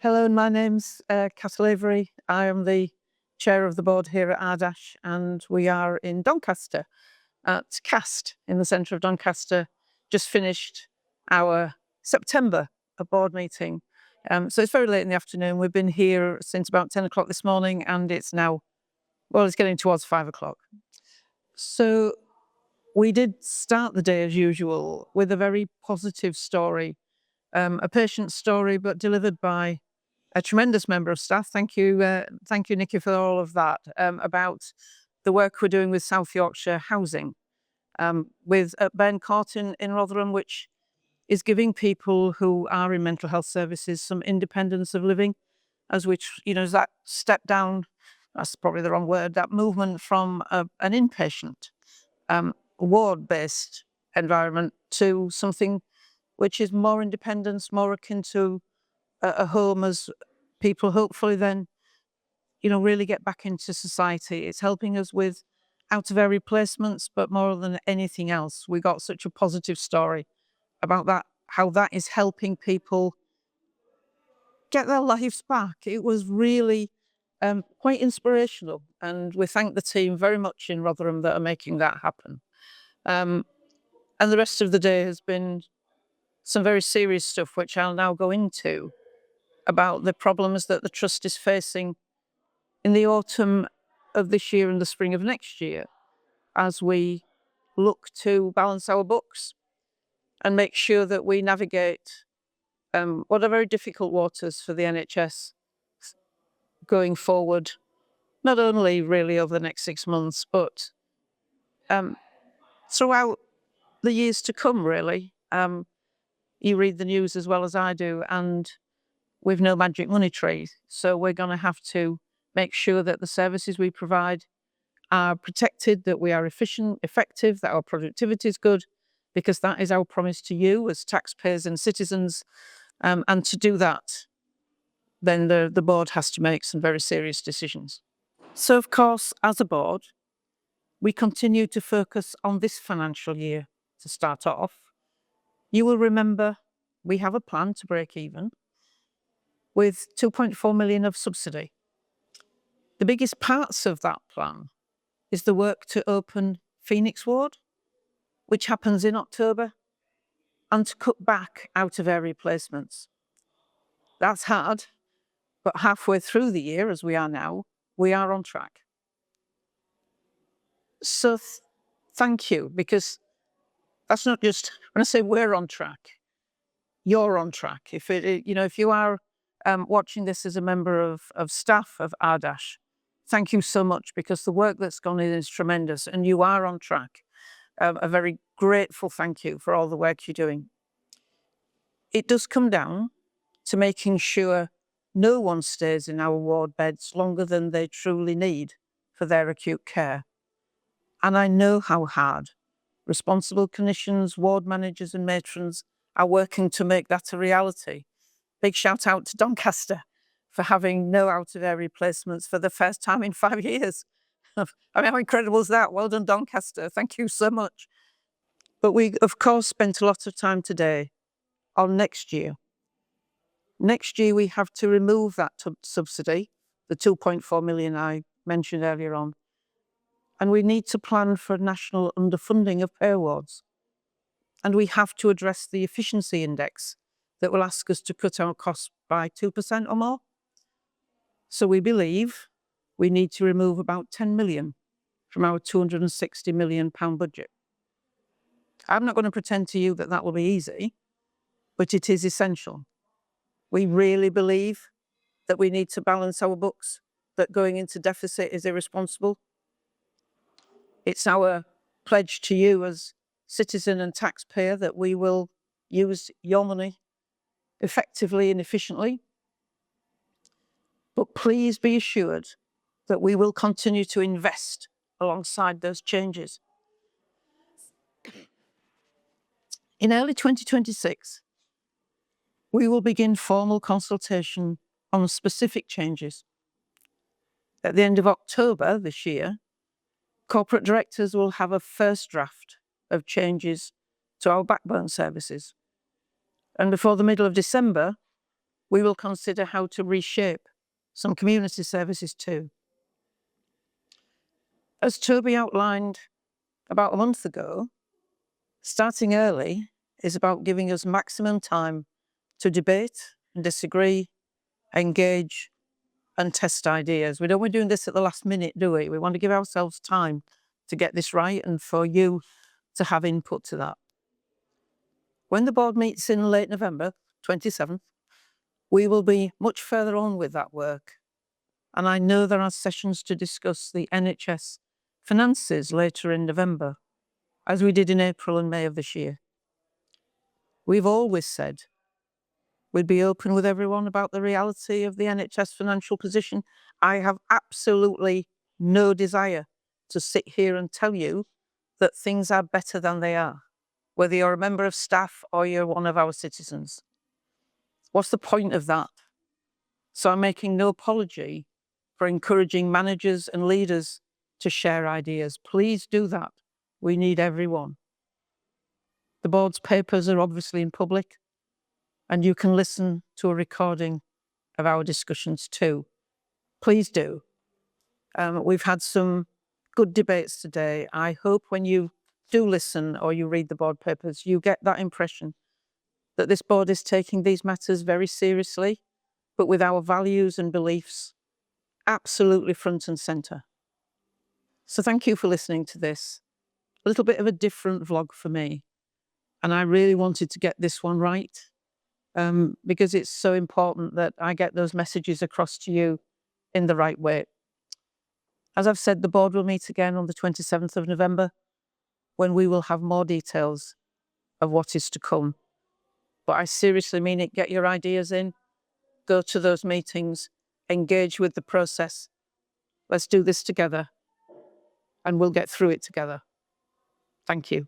Hello, my name's Kath Lavery. I am the chair of the board here at Ardash, and we are in Doncaster at Cast in the centre of Doncaster. Just finished our September board meeting. So it's very late in the afternoon. We've been here since about 10 o'clock this morning, and it's now, well, it's getting towards 5 o'clock. So we did start the day as usual with a very positive story, a patient story, but delivered by a tremendous member of staff. Thank you, Nikki, for all of that, about the work we're doing with South Yorkshire Housing, with Ben Court in Rotherham, which is giving people who are in mental health services some independence of living, as that step down, that's probably the wrong word, that movement from an inpatient, ward-based environment to something which is more independence, more akin to a home, as people hopefully then, really get back into society. It's helping us with out of area placements, but more than anything else, we got such a positive story about that, how that is helping people get their lives back. It was really quite inspirational, and we thank the team very much in Rotherham that are making that happen. And the rest of the day has been some very serious stuff, which I'll now go into, about the problems that the trust is facing in the autumn of this year and the spring of next year, as we look to balance our books and make sure that we navigate what are very difficult waters for the NHS going forward, not only really over the next 6 months, but throughout the years to come, really. You read the news as well as I do, and we've no magic money tree. So we're going to have to make sure that the services we provide are protected, that we are efficient, effective, that our productivity is good, because that is our promise to you as taxpayers and citizens. And to do that, then the board has to make some very serious decisions. So, of course, as a board, we continue to focus on this financial year to start off. You will remember we have a plan to break even with 2.4 million of subsidy. The biggest parts of that plan is the work to open Phoenix Ward, which happens in October, and to cut back out of area placements. That's hard, but halfway through the year, as we are now, we are on track. So thank you, because that's not just, when I say we're on track, you're on track. If you are watching this as a member of staff of Ardash, thank you so much, because the work that's gone in is tremendous, and you are on track. A very grateful thank you for all the work you're doing. It does come down to making sure no one stays in our ward beds longer than they truly need for their acute care. And I know how hard responsible clinicians, ward managers and matrons are working to make that a reality. Big shout out to Doncaster for having no out-of-area placements for the first time in 5 years. I mean, how incredible is that? Well done, Doncaster. Thank you so much. But we, of course, spent a lot of time today on next year. Next year, we have to remove that subsidy, the 2.4 million I mentioned earlier on, and we need to plan for national underfunding of pair wards. And we have to address the efficiency index that will ask us to cut our costs by 2% or more. So we believe we need to remove about 10 million from our £260 million budget. I'm not going to pretend to you that that will be easy, but it is essential. We really believe that we need to balance our books, that going into deficit is irresponsible. It's our pledge to you as citizen and taxpayer that we will use your money effectively and efficiently. But please be assured that we will continue to invest alongside those changes. In early 2026, we will begin formal consultation on specific changes. At the end of October this year, corporate directors will have a first draft of changes to our backbone services. And before the middle of December, We will consider how to reshape some community services too. As Toby outlined about a month ago, starting early is about giving us maximum time to debate and disagree, engage and test ideas. We don't want to do this at the last minute, do we? We want to give ourselves time to get this right and for you to have input to that. When the board meets in late November, 27th, we will be much further on with that work. And I know there are sessions to discuss the NHS finances later in November, as we did in April and May of this year. We've always said we'd be open with everyone about the reality of the NHS financial position. I have absolutely no desire to sit here and tell you that things are better than they are, whether you're a member of staff or you're one of our citizens. What's the point of that? So I'm making no apology for encouraging managers and leaders to share ideas. Please do that. We need everyone. The board's papers are obviously in public, and you can listen to a recording of our discussions too. Please do. We've had some good debates today. I hope when you do listen or you read the board papers, you get that impression that this board is taking these matters very seriously, but with our values and beliefs absolutely front and centre. So thank you for listening to this. A little bit of a different vlog for me. And I really wanted to get this one right because it's so important that I get those messages across to you in the right way. As I've said, the board will meet again on the 27th of November when we will have more details of what is to come. But I seriously mean it. Get your ideas in, go to those meetings, engage with the process. Let's do this together and we'll get through it together. Thank you.